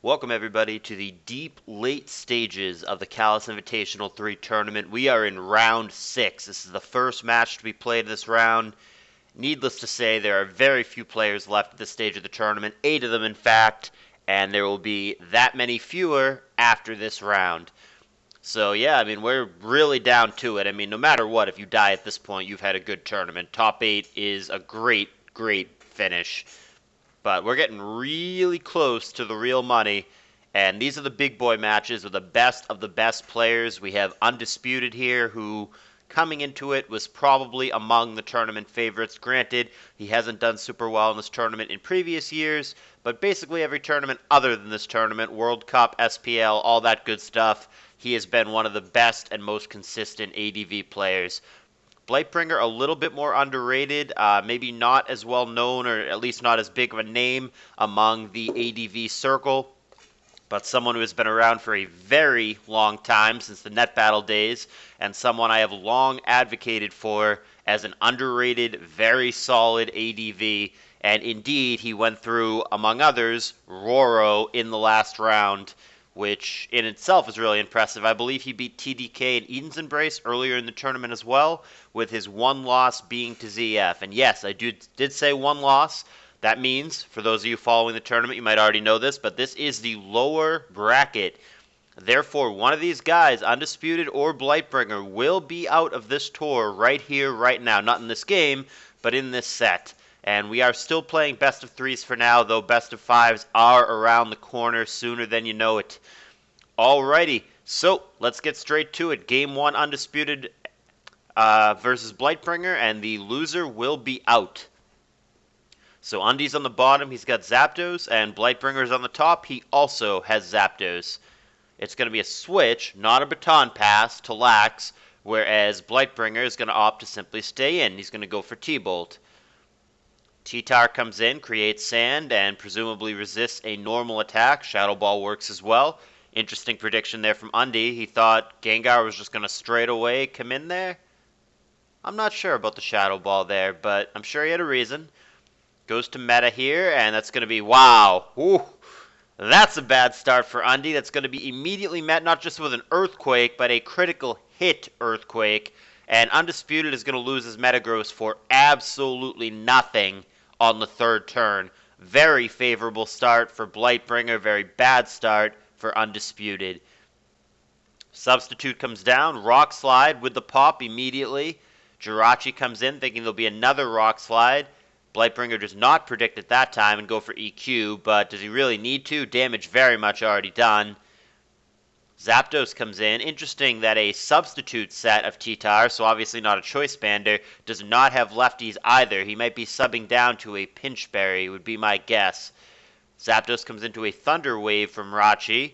Welcome everybody to the deep late stages of the CALLOUS Invitational 3 tournament. We are in round 6. This is the first match to be played this round. Needless to say, there are very few players left at this stage of the tournament, 8 of them in fact, and there will be that many fewer after this round. So yeah, I mean, we're really down to it. I mean, no matter what, if you die at this point, you've had a good tournament. Top 8 is a great finish. But we're getting really close to the real money, and these are the big boy matches with the best of the best players. We have Undisputed here, who coming into it was probably among the tournament favorites. Granted, he hasn't done super well in this tournament in previous years, but basically every tournament other than this tournament, World Cup, SPL, all that good stuff, he has been one of the best and most consistent ADV players. Blightbringer, a little bit more underrated, maybe not as well known, or at least not as big of a name among the ADV circle, but someone who has been around for a very long time, since the net battle days, and someone I have long advocated for as an underrated, very solid ADV, and indeed, he went through, among others, Roro in the last round, which in itself is really impressive. I believe he beat TDK and Eden's Embrace earlier in the tournament as well, with his one loss being to ZF. And yes, I did say one loss. That means, for those of you following the tournament, you might already know this, but this is the lower bracket. Therefore, one of these guys, Undisputed or Blightbringer, will be out of this tour right here, right now. Not in this game, but in this set. And we are still playing best of threes for now, though best of fives are around the corner sooner than you know it. Alrighty, so let's get straight to it. Game 1, Undisputed versus Blightbringer, and the loser will be out. So Undy's on the bottom, he's got Zapdos, and Blightbringer's on the top, he also has Zapdos. It's going to be a switch, not a baton pass, to Lax, whereas Blightbringer is going to opt to simply stay in. He's going to go for T-Bolt. T-Tar comes in, creates sand, and presumably resists a normal attack. Shadow Ball works as well. Interesting prediction there from Undy. He thought Gengar was just going to straight away come in there. I'm not sure about the Shadow Ball there, but I'm sure he had a reason. Goes to meta here, and that's going to be, wow. Ooh, that's a bad start for Undy. That's going to be immediately met not just with an Earthquake, but a critical hit Earthquake. And Undisputed is going to lose his Metagross for absolutely nothing on the third turn. Very favorable start for Blightbringer, very bad start for Undisputed. Substitute comes down, Rock Slide with the pop immediately. Jirachi comes in thinking there'll be another Rock Slide. Blightbringer does not predict at that time and go for EQ, but does he really need to? Damage very much already done. Zapdos comes in. Interesting that a substitute set of T-Tar, so obviously not a Choice Bander, does not have lefties either. He might be subbing down to a Pinchberry, would be my guess. Zapdos comes into a Thunder Wave from Rachi,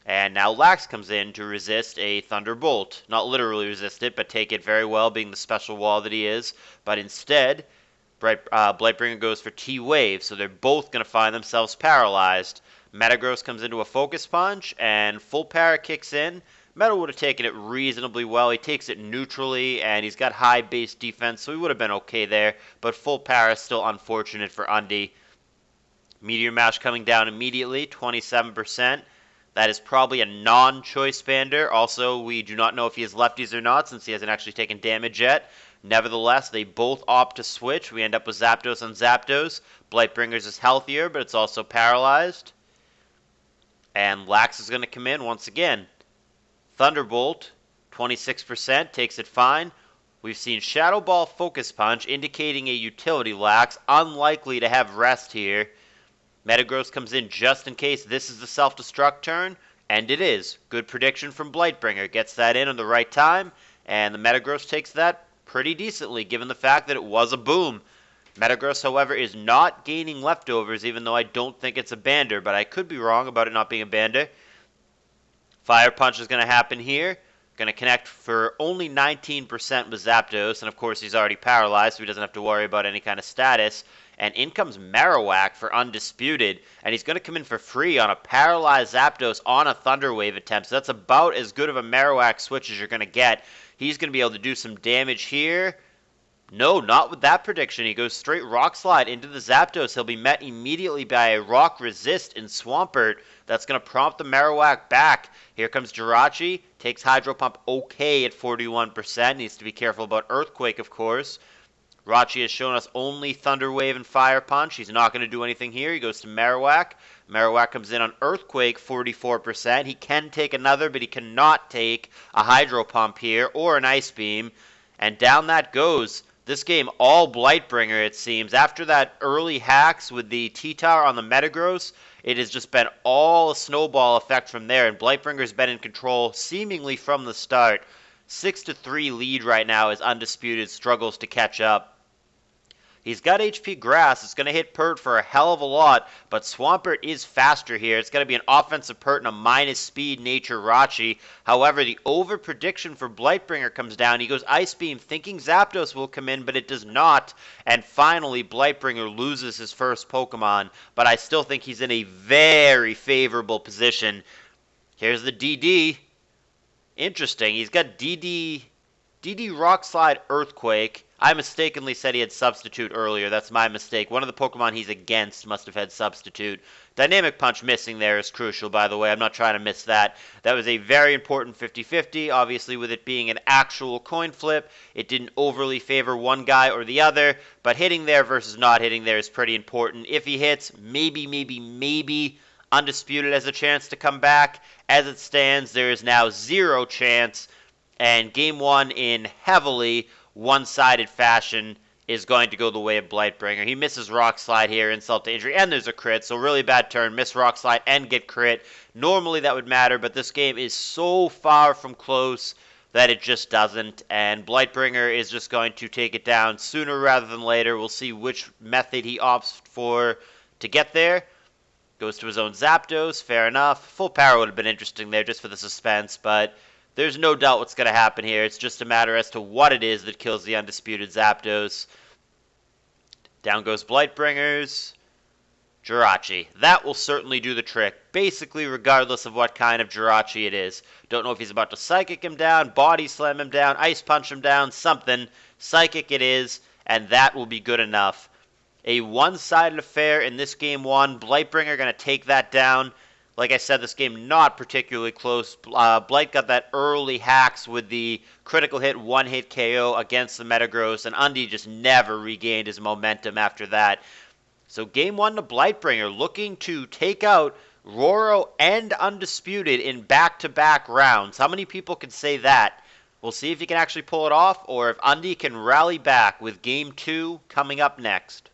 and now Lax comes in to resist a Thunderbolt. Not literally resist it, but take it very well, being the special wall that he is. But instead, Blightbringer goes for T-Wave, so they're both going to find themselves paralyzed. Metagross comes into a Focus Punch, and Full Para kicks in. Meta would have taken it reasonably well. He takes it neutrally, and he's got high base defense, so he would have been okay there. But Full Para is still unfortunate for Undy. Meteor Mash coming down immediately, 27%. That is probably a non-Choice Bander. Also, we do not know if he has lefties or not, since he hasn't actually taken damage yet. Nevertheless, they both opt to switch. We end up with Zapdos on Zapdos. Blightbringer's is healthier, but it's also paralyzed. And Lax is going to come in once again. Thunderbolt, 26%, takes it fine. We've seen Shadow Ball Focus Punch, indicating a utility Lax, unlikely to have rest here. Metagross comes in just in case this is the self-destruct turn, and it is. Good prediction from Blightbringer. Gets that in the right time, and the Metagross takes that pretty decently, given the fact that it was a boom. Metagross, however, is not gaining leftovers, even though I don't think it's a Bander, but I could be wrong about it not being a Bander. Fire Punch is going to happen here. Going to connect for only 19% with Zapdos, and of course he's already paralyzed, so he doesn't have to worry about any kind of status. And in comes Marowak for Undisputed, and he's going to come in for free on a paralyzed Zapdos on a Thunder Wave attempt, so that's about as good of a Marowak switch as you're going to get. He's going to be able to do some damage here. No, not with that prediction. He goes straight Rock Slide into the Zapdos. He'll be met immediately by a Rock Resist in Swampert. That's going to prompt the Marowak back. Here comes Jirachi. Takes Hydro Pump okay at 41%. Needs to be careful about Earthquake, of course. Rachi has shown us only Thunder Wave and Fire Punch. He's not going to do anything here. He goes to Marowak. Marowak comes in on Earthquake, 44%. He can take another, but he cannot take a Hydro Pump here or an Ice Beam. And down that goes. This game all Blightbringer, it seems. After that early hacks with the T-Tower on the Metagross, it has just been all a snowball effect from there. And Blightbringer's been in control seemingly from the start. 6-3 lead right now as Undisputed struggles to catch up. He's got HP Grass. It's going to hit Pert for a hell of a lot, but Swampert is faster here. It's going to be an offensive Pert and a minus speed Nature Rachi. However, the over prediction for Blightbringer comes down. He goes Ice Beam, thinking Zapdos will come in, but it does not. And finally, Blightbringer loses his first Pokemon, but I still think he's in a very favorable position. Here's the DD. Interesting. He's got DD Rock Slide Earthquake. I mistakenly said he had Substitute earlier. That's my mistake. One of the Pokemon he's against must have had Substitute. Dynamic Punch missing there is crucial, by the way. I'm not trying to miss that. That was a very important 50-50. Obviously, with it being an actual coin flip, it didn't overly favor one guy or the other. But hitting there versus not hitting there is pretty important. If he hits, maybe Undisputed has a chance to come back. As it stands, there is now 0 chance. And game 1 in heavily one-sided fashion is going to go the way of Blightbringer. He misses Rock Slide here, insult to injury, and there's a crit, so really bad turn. Miss Rock Slide and get crit. Normally that would matter, but this game is so far from close that it just doesn't, and Blightbringer is just going to take it down sooner rather than later. We'll see which method he opts for to get there. Goes to his own Zapdos, fair enough. Full power would have been interesting there just for the suspense, but there's no doubt what's going to happen here. It's just a matter as to what it is that kills the Undisputed Zapdos. Down goes Blightbringer's Jirachi. That will certainly do the trick, basically regardless of what kind of Jirachi it is. Don't know if he's about to Psychic him down, Body Slam him down, Ice Punch him down, something. Psychic it is, and that will be good enough. A one-sided affair in this game 1. Blightbringer going to take that down. Like I said, this game not particularly close. Blight got that early hacks with the critical hit, one-hit KO against the Metagross, and Undy just never regained his momentum after that. So game 1 to Blightbringer, looking to take out Roro and Undisputed in back-to-back rounds. How many people can say that? We'll see if he can actually pull it off, or if Undy can rally back with game 2 coming up next.